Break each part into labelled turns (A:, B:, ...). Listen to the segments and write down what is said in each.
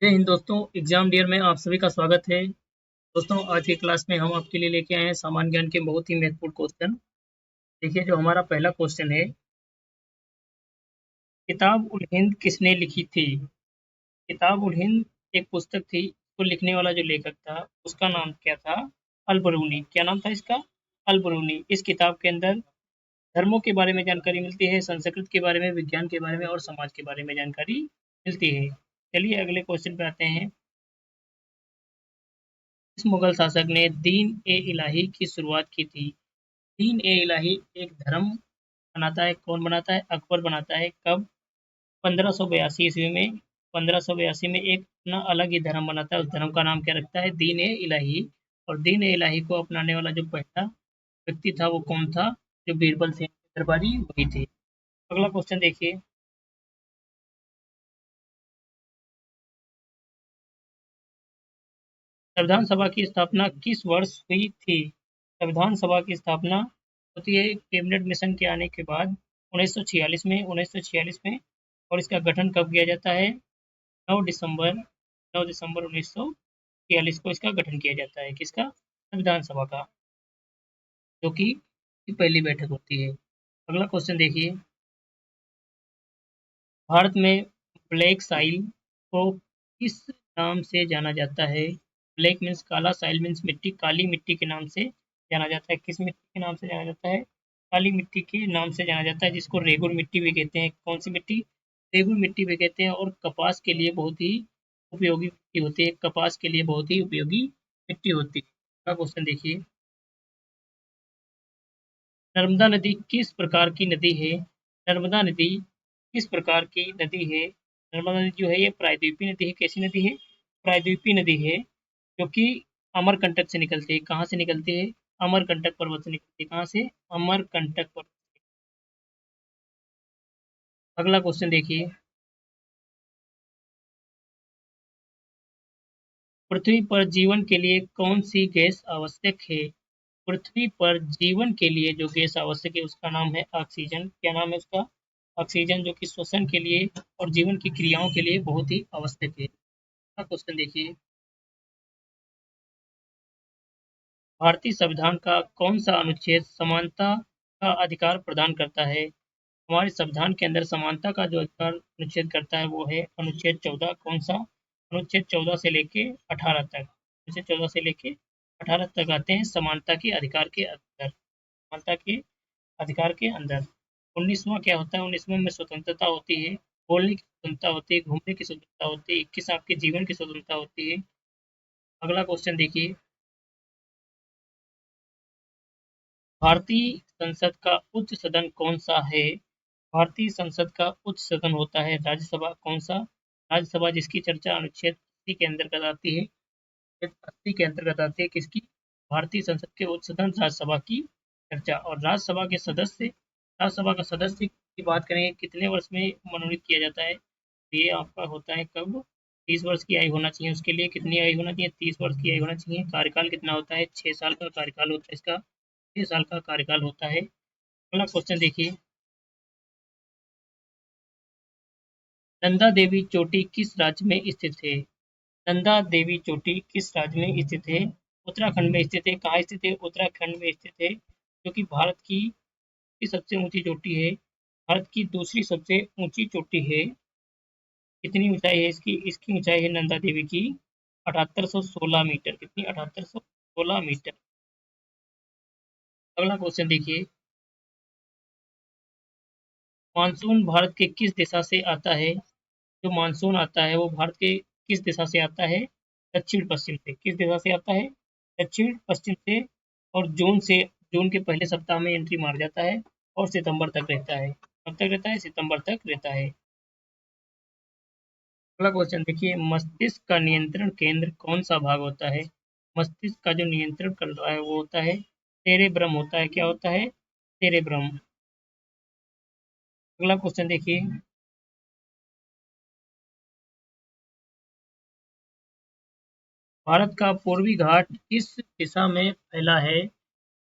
A: जय हिंद दोस्तों। Exam dear में आप सभी का स्वागत है। दोस्तों, आज की क्लास में हम आपके लिए लेके आए हैं सामान्य ज्ञान के बहुत ही महत्वपूर्ण क्वेश्चन। देखिए, जो हमारा पहला क्वेश्चन है, किताब उल हिंद किसने लिखी थी? किताब उल हिंद एक पुस्तक थी, उसको लिखने वाला जो लेखक था उसका नाम क्या था? अल बरूनी। क्या नाम था इसका? अल बरूनी। इस किताब के अंदर धर्मों के बारे में जानकारी मिलती है, संस्कृत के बारे में, विज्ञान के बारे में और समाज के बारे में जानकारी मिलती है। चलिए अगले क्वेश्चन पे आते हैं। इस मुगल शासक ने दीन ए इलाही की शुरुआत की थी? दीन ए इलाही एक धर्म बनाता है। कौन बनाता है? अकबर बनाता है। कब? 1582 ईस्वी में। 1582 में एक अपना अलग ही धर्म बनाता है। उस धर्म का नाम क्या रखता है? दीन ए इलाही। और दीन ए इलाही को अपनाने वाला जो पहला व्यक्ति था वो कौन था? जो बीरबल सिंह के दरबारी वही थे। अगला क्वेश्चन देखिए। संविधान सभा की स्थापना किस वर्ष हुई थी? संविधान सभा की स्थापना होती है कैबिनेट मिशन के आने के बाद 1946 में। 1946 में। और इसका गठन कब किया जाता है? 9 दिसंबर 9 दिसंबर 1946 को इसका गठन किया जाता है। किसका? संविधान सभा का, जो कि पहली बैठक होती है। अगला क्वेश्चन देखिए। भारत में ब्लैक साइल को किस नाम से जाना जाता है? ब्लैक मीन्स काला, साइल मीन्स मिट्टी, काली मिट्टी के नाम से जाना जाता है। किस मिट्टी के नाम से जाना जाता है? काली मिट्टी के नाम से जाना जाता है, जिसको रेगुर मिट्टी भी कहते हैं। कौन सी मिट्टी? रेगुर मिट्टी भी कहते हैं। और कपास के लिए बहुत ही उपयोगी मिट्टी होती है। कपास के लिए बहुत ही उपयोगी मिट्टी होती है। अगला क्वेश्चन देखिए। नर्मदा नदी किस प्रकार की नदी है? नर्मदा नदी किस प्रकार की नदी है? नर्मदा नदी जो है ये प्रायद्वीपीय नदी है। कैसी नदी है? प्रायद्वीपीय नदी है, जो कि अमरकंटक से निकलती है। कहाँ से निकलती है? अमरकंटक पर्वत से निकलती है। कहाँ से? अमरकंटक पर्वत। अगला क्वेश्चन देखिए। पृथ्वी पर जीवन के लिए कौन सी गैस आवश्यक है? पृथ्वी पर जीवन के लिए जो गैस आवश्यक है उसका नाम है ऑक्सीजन। क्या नाम है उसका? ऑक्सीजन, जो कि श्वसन के लिए और जीवन की क्रियाओं के लिए बहुत ही आवश्यक है। अगला क्वेश्चन देखिए। भारतीय संविधान का कौन सा अनुच्छेद समानता का अधिकार प्रदान करता है? हमारे संविधान के अंदर समानता का जो अधिकार अनुच्छेद करता है वो है अनुच्छेद 14। कौन सा? अनुच्छेद 14 से लेके 18 तक। अनुच्छेद 14 से लेके 18 तक आते हैं समानता के अधिकार के अंदर। समानता के अधिकार के अंदर 19वां क्या होता है? 19वें में स्वतंत्रता होती है, बोलने की स्वतंत्रता होती है, घूमने की स्वतंत्रता होती है, 21 आपके जीवन की स्वतंत्रता होती है। अगला क्वेश्चन देखिए। भारतीय संसद का उच्च सदन कौन सा है? भारतीय संसद का उच्च सदन होता है राज्यसभा। कौन सा? राज्यसभा, जिसकी चर्चा अनुच्छेद 80 के अंतर्गत आती है। 80 के अंतर्गत आती है किसकी? भारतीय संसद के उच्च सदन राज्यसभा की चर्चा। और राज्यसभा के सदस्य, राज्यसभा का सदस्य की बात करेंगे कितने वर्ष में मनोनीत किया जाता है? ये आपका होता है कब? 30 वर्ष की आयु होना चाहिए। उसके लिए कितनी आयु होना चाहिए? 30 वर्ष की आयु होना चाहिए। कार्यकाल कितना होता है? 6 साल का कार्यकाल होता है इसका। 6 साल का कार्यकाल होता है। अगला क्वेश्चन देखिए। नंदा देवी चोटी किस राज्य में स्थित है? नंदा देवी चोटी किस राज्य में स्थित है? उत्तराखंड में स्थित है। कहाँ स्थित है? उत्तराखंड में स्थित है, जो कि भारत की सबसे ऊंची चोटी है। भारत की दूसरी सबसे ऊंची चोटी है। कितनी ऊंचाई है इसकी? इसकी ऊंचाई है नंदा देवी की 7816 मीटर। कितनी? 7816 मीटर। अगला क्वेश्चन देखिए। मानसून भारत के किस दिशा से आता है? जो मानसून आता है वो भारत के किस दिशा से आता है? दक्षिण पश्चिम से। किस दिशा से आता है? दक्षिण पश्चिम से। और जून के पहले सप्ताह में एंट्री मार जाता है और सितंबर तक रहता है। कब तक रहता है? सितंबर तक रहता है। अगला क्वेश्चन देखिए। मस्तिष्क का नियंत्रण केंद्र कौन सा भाग होता है? मस्तिष्क का जो नियंत्रण कर रहा है वो होता है सेरेब्रम होता है। क्या होता है? सेरेब्रम। अगला क्वेश्चन देखिए। भारत का पूर्वी घाट किस दिशा में फैला है?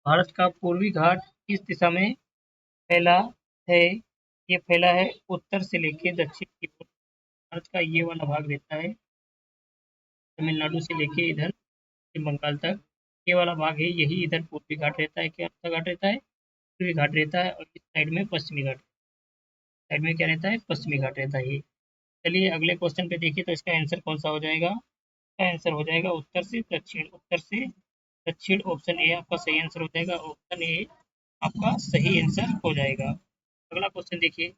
A: भारत का पूर्वी घाट किस दिशा में फैला है? ये फैला है उत्तर से लेके दक्षिण की ओर। भारत का ये वाला भाग रहता है तमिलनाडु से लेके इधर पश्चिम बंगाल तक ये वाला भाग है, यही इधर पूर्वी घाट रहता है। क्या सा घाट रहता है? पूर्वी घाट रहता है, और इस साइड में पश्चिमी घाट, साइड में क्या रहता है? पश्चिमी घाट रहता है ये। चलिए अगले क्वेश्चन पे देखिए, तो इसका आंसर कौन सा हो जाएगा? इसका आंसर हो जाएगा उत्तर से दक्षिण, उत्तर से दक्षिण। ऑप्शन ए आपका सही आंसर हो जाएगा, ऑप्शन ए आपका सही आंसर हो जाएगा। अगला क्वेश्चन देखिए,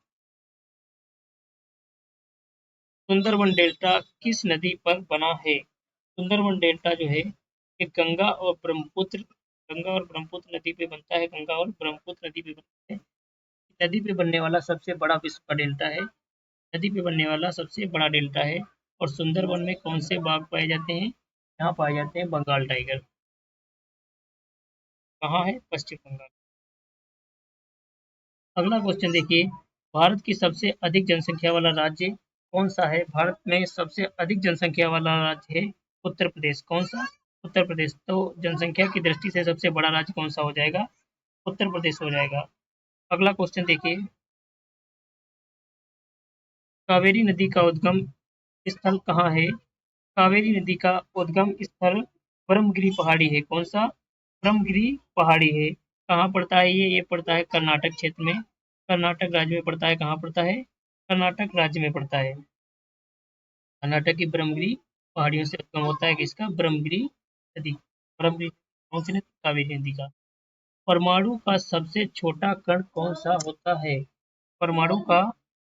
A: सुंदरबन डेल्टा किस नदी पर बना है? सुंदरबन डेल्टा जो है ये गंगा और ब्रह्मपुत्र नदी पे बनता है, गंगा और ब्रह्मपुत्र नदी पे बनता है। नदी पे बनने वाला सबसे बड़ा विश्व का डेल्टा है, नदी पे बनने वाला सबसे बड़ा डेल्टा है। और सुंदरबन में कौन से बाघ पाए जाते हैं? यहाँ पाए जाते हैं बंगाल टाइगर। कहाँ है? पश्चिम बंगाल। अगला क्वेश्चन देखिए, भारत की सबसे अधिक जनसंख्या वाला राज्य कौन सा है? भारत में सबसे अधिक जनसंख्या वाला राज्य है उत्तर प्रदेश। कौन सा? उत्तर प्रदेश। तो जनसंख्या की दृष्टि से सबसे बड़ा राज्य कौन सा हो जाएगा? उत्तर प्रदेश हो जाएगा। अगला क्वेश्चन देखिए, कावेरी नदी का उद्गम स्थल कहाँ है? कावेरी नदी का उद्गम स्थल ब्रह्मगिरी पहाड़ी है। कौन सा? ब्रह्मगिरी पहाड़ी है। कहाँ पड़ता है ये पड़ता है कर्नाटक क्षेत्र में, कर्नाटक राज्य में पड़ता है। कहाँ पड़ता है? कर्नाटक राज्य में पड़ता है। कर्नाटक की ब्रह्मगिरी पहाड़ियों से उद्गम होता है किसका? ब्रह्मगिरी नदी। ब्रह्मगिरी कौन सी नदी? कावेरी नदी का। परमाणु का सबसे छोटा कण कौन सा होता है? परमाणु का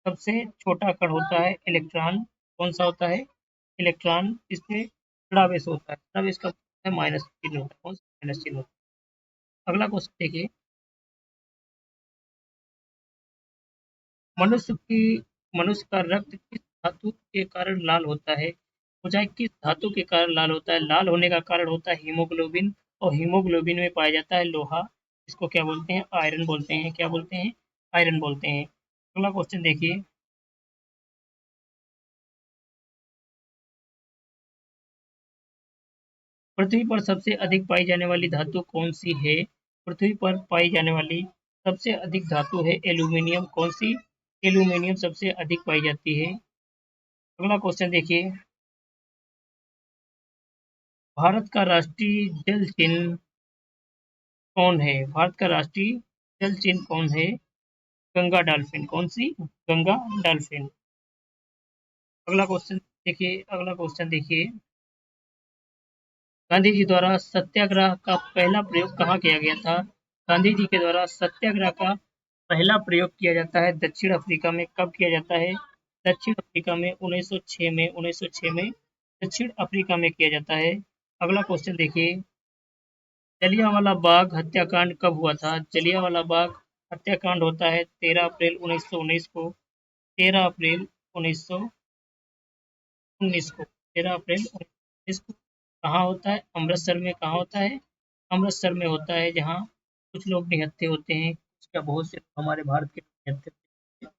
A: सबसे छोटा कण होता है इलेक्ट्रॉन। कौन सा होता है? इलेक्ट्रॉन। इससे ऋणावेश होता है, ऋणावेश का है माइनस चिन्ह होता है। कौन सा? माइनस चिन्ह होता है। अगला क्वेश्चन देखिए, मनुष्य की मनुष्य का रक्त किस धातु के कारण लाल होता है? पूछा है किस धातु के कारण लाल होता है? लाल होने का कारण होता है हीमोग्लोबिन, और हीमोग्लोबिन में पाया जाता है लोहा। इसको क्या बोलते हैं? आयरन बोलते हैं। क्या बोलते हैं? आयरन बोलते हैं। अगला क्वेश्चन देखिए, पृथ्वी पर सबसे अधिक पाई जाने वाली धातु कौन सी है? पृथ्वी पर पाई जाने वाली सबसे अधिक धातु है एल्यूमिनियम। कौन सी? एल्यूमिनियम सबसे अधिक पाई जाती है। अगला क्वेश्चन देखिए, भारत का राष्ट्रीय जल चिन्ह कौन है? भारत का राष्ट्रीय जल चिन्ह कौन है? गंगा डॉल्फिन। कौन सी? गंगा डॉल्फिन। अगला क्वेश्चन देखिए, अगला क्वेश्चन देखिए, गांधी जी द्वारा सत्याग्रह का पहला प्रयोग कहाँ किया गया था? गांधी जी के द्वारा सत्याग्रह का पहला प्रयोग किया जाता है दक्षिण अफ्रीका में। कब किया जाता है? दक्षिण अफ्रीका में 1906 में, 1906 में दक्षिण अफ्रीका में किया जाता है। अगला क्वेश्चन देखिए, जलियांवाला बाग हत्याकांड कब हुआ था? जलियांवाला बाग हत्याकांड होता है 13 अप्रैल 1919 को, 13 अप्रैल 1919 को, 13 अप्रैल 1919 को। कहाँ होता है? अमृतसर में। कहाँ होता है? अमृतसर में होता है, जहाँ कुछ लोग निहत्थे होते हैं, उसका बहुत से लोग हमारे भारत के निहत्थे होते हैं।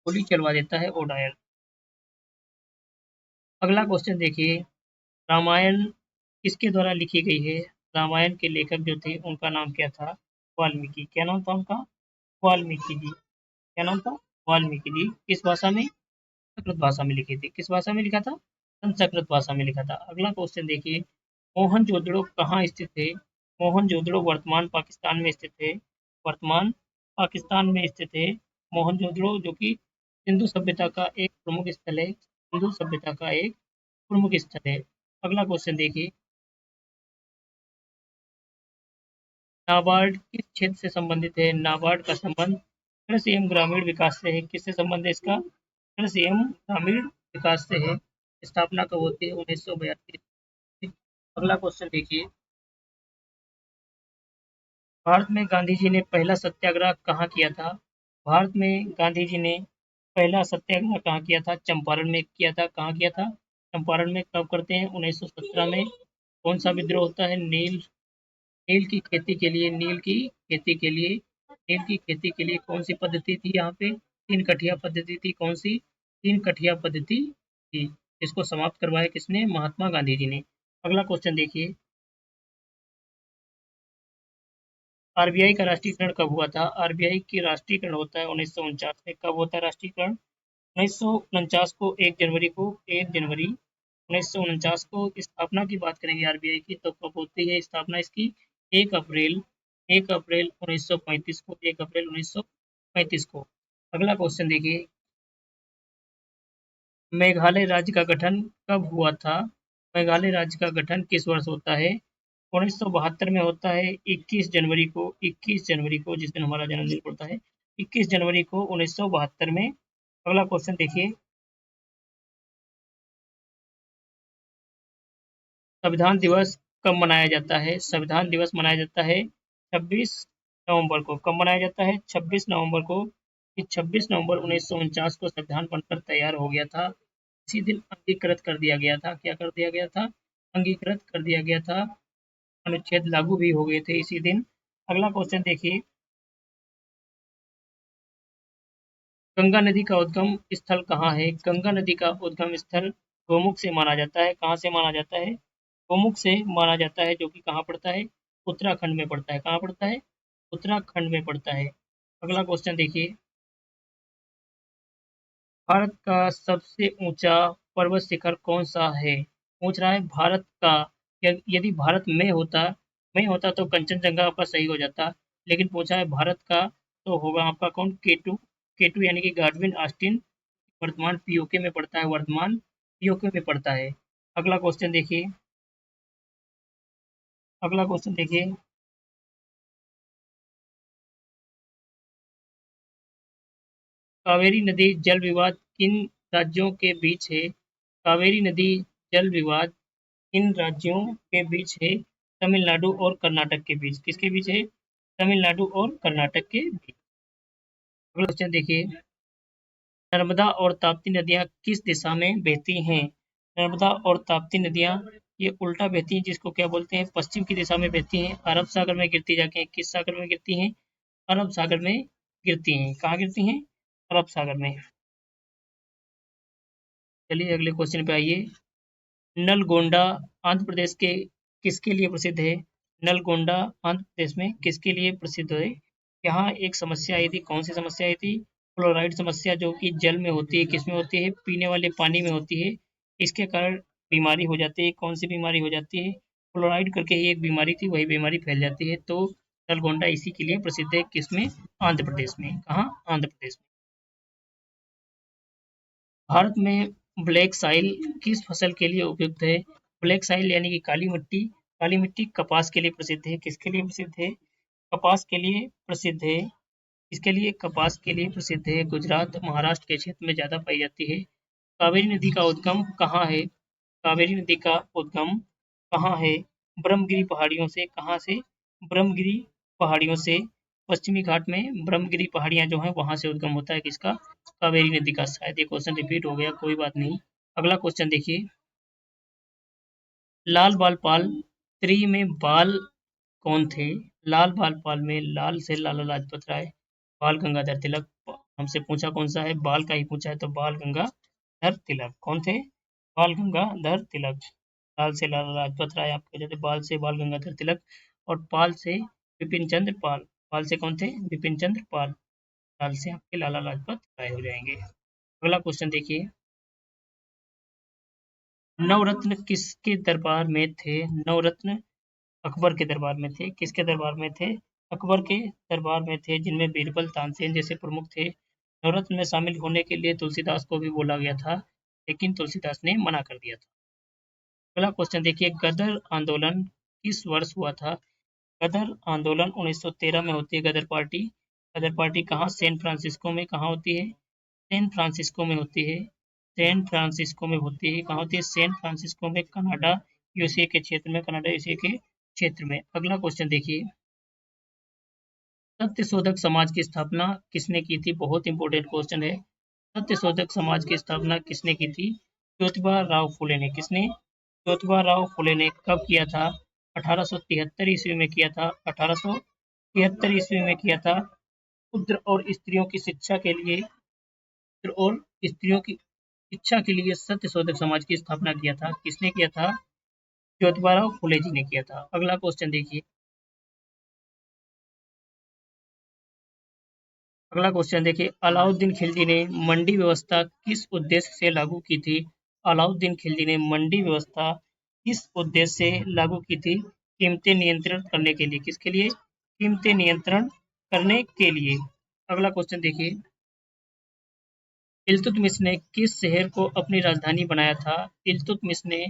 A: गोली चलवा देता है ओडायर। अगला क्वेश्चन देखिए, रामायण किसके द्वारा लिखी गई है? रामायण के लेखक जो थे उनका नाम क्या था? वाल्मीकि। क्या नाम था उनका? वाल्मीकि जी। क्या नाम था? वाल्मीकि जी। किस भाषा में? संस्कृत भाषा में लिखी थी। किस भाषा में लिखा था? संस्कृत भाषा में लिखा था। अगला क्वेश्चन देखिए, मोहनजोदड़ो कहाँ स्थित है? मोहनजोदड़ो वर्तमान पाकिस्तान में स्थित है, वर्तमान पाकिस्तान में स्थित है मोहनजोदड़ो, जो कि सिंधु सभ्यता का एक प्रमुख स्थल है, सिंधु सभ्यता का एक प्रमुख स्थल है। अगला क्वेश्चन देखिए, नाबार्ड किस क्षेत्र से संबंधित है? नाबार्ड का संबंध कृषि एवं ग्रामीण विकास से है। किससे संबंध है इसका? कृषि एवं ग्रामीण विकास से है। स्थापना कब होती है? 1982। अगला क्वेश्चन देखिए, भारत में गांधी जी ने पहला सत्याग्रह कहाँ किया था? भारत में गांधी जी ने पहला सत्याग्रह कहाँ किया था? चंपारण में किया था। कहाँ किया था? चंपारण में। कब करते हैं? 1917 में। कौन सा विद्रोह होता है? नील, नील की खेती के लिए, नील की खेती के लिए, नील की खेती के लिए कौन सी पद्धति थी यहाँ पे? तीन कठिया पद्धति थी। कौन सी? तीन कठिया पद्धति थी। इसको समाप्त करवाया किसने? महात्मा गांधी जी ने। अगला क्वेश्चन देखिए, आरबीआई का राष्ट्रीयकरण कब हुआ था? आरबीआई की राष्ट्रीयकरण होता है 1949 में। कब होता है राष्ट्रीयकरण? 1949 को, 1 जनवरी को, 1 जनवरी 1949 को स्थापना की बात करेंगे आरबीआई की, तो कब होती है स्थापना इसकी? 1 अप्रैल 1 अप्रैल 1935 को, 1 अप्रैल 1935 को। अगला क्वेश्चन देखिए, मेघालय राज्य का गठन कब हुआ था? मेघालय राज्य का गठन किस वर्ष होता है? 1972 में होता है, 21 जनवरी को, 21 जनवरी को, जिस दिन हमारा जन्मदिन पड़ता है, 21 जनवरी को 1972 में। अगला क्वेश्चन देखिए, संविधान दिवस कब मनाया जाता है? संविधान दिवस मनाया जाता है 26 नवंबर को। कब मनाया जाता है? 26 नवंबर को। कि 26 नवंबर 1949 को संविधान बनकर तैयार हो गया था। इसी दिन अंगीकृत कर दिया गया था। क्या कर दिया गया था? अंगीकृत कर दिया गया था। अनुच्छेद लागू भी हो गए थे इसी दिन। अगला क्वेश्चन देखिए, गंगा नदी का उद्गम स्थल कहाँ है? गंगा नदी का उद्गम स्थल गोमुख से माना जाता है। कहाँ से माना जाता है? गोमुख से माना जाता है, जो कि कहाँ पड़ता है? उत्तराखंड में पड़ता है। कहाँ पड़ता है? उत्तराखंड में पड़ता है। अगला क्वेश्चन देखिए, भारत का सबसे ऊंचा पर्वत शिखर कौन सा है? पूछ रहा है भारत का। यदि भारत में होता तो कंचनजंगा आपका सही हो जाता, लेकिन पूछा है भारत का, तो होगा आपका कौन? केटू। केटू यानी कि गाडविन ऑस्टिन, वर्तमान पीओके में पड़ता है, वर्तमान पीओके में पड़ता है। अगला क्वेश्चन देखिए, अगला क्वेश्चन देखिए, कावेरी नदी जल विवाद किन राज्यों के बीच है? कावेरी नदी जल विवाद किन राज्यों के बीच है? तमिलनाडु और कर्नाटक के बीच। किसके बीच है? तमिलनाडु और कर्नाटक के बीच। अगला क्वेश्चन देखिए, नर्मदा और ताप्ती नदियाँ किस दिशा में बहती हैं? नर्मदा और ताप्ती नदियाँ ये उल्टा बहती हैं, जिसको क्या बोलते हैं? पश्चिम की दिशा में बहती हैं। अरब सागर में गिरती जाके किस सागर में गिरती हैं? अरब सागर में गिरती हैं। कहाँ गिरती हैं? अरब सागर में। चलिए अगले क्वेश्चन पे आइए, नलगोंडा आंध्र प्रदेश के किसके लिए प्रसिद्ध है? नलगोंडा आंध्र प्रदेश में किसके लिए प्रसिद्ध है? यहाँ एक समस्या आई थी। कौन सी समस्या आई थी? फ्लोराइड समस्या, जो कि जल में होती है। किसमें होती है? पीने वाले पानी में होती है। इसके कारण बीमारी हो जाती है। कौन सी बीमारी हो जाती है? फ्लोराइड करके ही एक बीमारी थी, वही बीमारी फैल जाती है। तो नलगोंडा इसी के लिए प्रसिद्ध है। किसमें? आंध्र प्रदेश में। कहाँ? आंध्र प्रदेश में। भारत में ब्लैक साइल किस फसल के लिए उपयुक्त है? ब्लैक साइल यानी कि काली मिट्टी। काली मिट्टी कपास के लिए प्रसिद्ध है। किसके लिए प्रसिद्ध है? कपास के लिए प्रसिद्ध है। इसके लिए कपास के लिए प्रसिद्ध है। गुजरात, महाराष्ट्र के क्षेत्र में ज़्यादा पाई जाती है। कावेरी नदी का उद्गम कहाँ है? कावेरी नदी का उद्गम कहाँ है? ब्रह्मगिरी पहाड़ियों से। कहाँ से? ब्रह्मगिरी पहाड़ियों से। पश्चिमी घाट में ब्रह्मगिरी पहाड़ियां जो हैं वहां से उद्गम होता है। किसका? कावेरी नदी का। शायद ये क्वेश्चन रिपीट हो गया, कोई बात नहीं। अगला क्वेश्चन देखिए, लाल बाल पाल 3 में बाल कौन थे? लाल बाल पाल में लाल से लाला लाजपत राय, बाल गंगाधर तिलक। हमसे पूछा कौन सा है? बाल का ही पूछा है, तो बाल गंगाधर तिलक। कौन थे? बाल गंगाधर तिलक। लाल से लाला लाजपत राय आपके जैसे, बाल से बाल गंगाधर तिलक, और पाल से विपिन चंद्र पाल। पाल से कौन थे? विपिन चंद्र पाल। लाल से आपके लाला लाजपत राय हो जाएंगे। अगला क्वेश्चन देखिए, नवरत्न किसके दरबार में थे? नवरत्न अकबर के दरबार में थे। किसके दरबार में थे? अकबर के दरबार में थे, जिनमें बीरबल, तानसेन जैसे प्रमुख थे। नवरत्न में शामिल होने के लिए तुलसीदास को भी बोला गया था, लेकिन तुलसीदास ने मना कर दिया था। अगला क्वेश्चन देखिए, गदर आंदोलन किस वर्ष हुआ था? गदर आंदोलन 1913 में होती है गदर पार्टी। गदर पार्टी कहाँ? सैन फ्रांसिस्को में। कहाँ होती है? सैन फ्रांसिस्को में होती है। सैन फ्रांसिस्को में होती है। कहाँ होती है? सैन फ्रांसिस्को में, कनाडा यूएसए के क्षेत्र में, कनाडा यूएसए के क्षेत्र में। अगला क्वेश्चन देखिए, सत्यशोधक समाज की स्थापना किसने की थी? बहुत इंपॉर्टेंट क्वेश्चन है। सत्यशोधक समाज की स्थापना किसने की थी? ज्योतिबा राव फुले ने। किसने? ज्योतिबा राव फुले ने। कब किया था? 1873 ईस्वी में किया था। 1873 ईस्वी में किया था। शूद्र और स्त्रियों की शिक्षा के लिए, शूद्र और स्त्रियों की शिक्षा के लिए सत्यशोधक समाज की स्थापना किया था। किसने किया था? ज्योतिबा राव फुले जी ने किया था। अगला क्वेश्चन देखिए, अगला क्वेश्चन देखिए, अलाउद्दीन खिलजी ने मंडी व्यवस्था किस उद्देश्य से लागू की थी? अलाउद्दीन खिलजी ने मंडी व्यवस्था किस उद्देश्य से लागू की थी? कीमतें नियंत्रण करने के लिए। किसके लिए? कीमतें नियंत्रण करने के लिए। अगला क्वेश्चन देखिए, इल्तुतमिश ने किस शहर को अपनी राजधानी बनाया था? इल्तुतमिश ने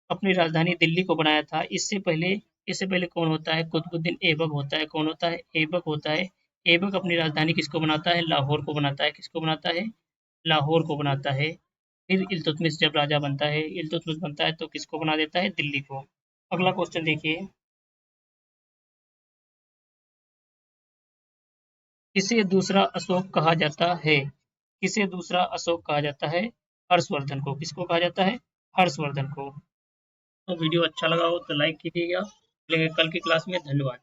A: अपनी राजधानी दिल्ली को बनाया था। इससे पहले कौन होता है? कुतुबुद्दीन ऐबक होता है। कौन होता है? ऐबक होता है। ऐबक अपनी राजधानी किसको बनाता है? लाहौर को बनाता है। किसको बनाता है? लाहौर को बनाता है। फिर इल्तुतमिश जब राजा बनता है, इल्तुतमिश बनता है तो किसको बना देता है? दिल्ली को। अगला क्वेश्चन देखिए, किसे दूसरा अशोक कहा जाता है? किसे दूसरा अशोक कहा जाता है? हर्षवर्धन को। किसको कहा जाता है? हर्षवर्धन को। तो वीडियो अच्छा लगा हो तो लाइक कीजिएगा। मिलेंगे कल की क्लास में। धन्यवाद।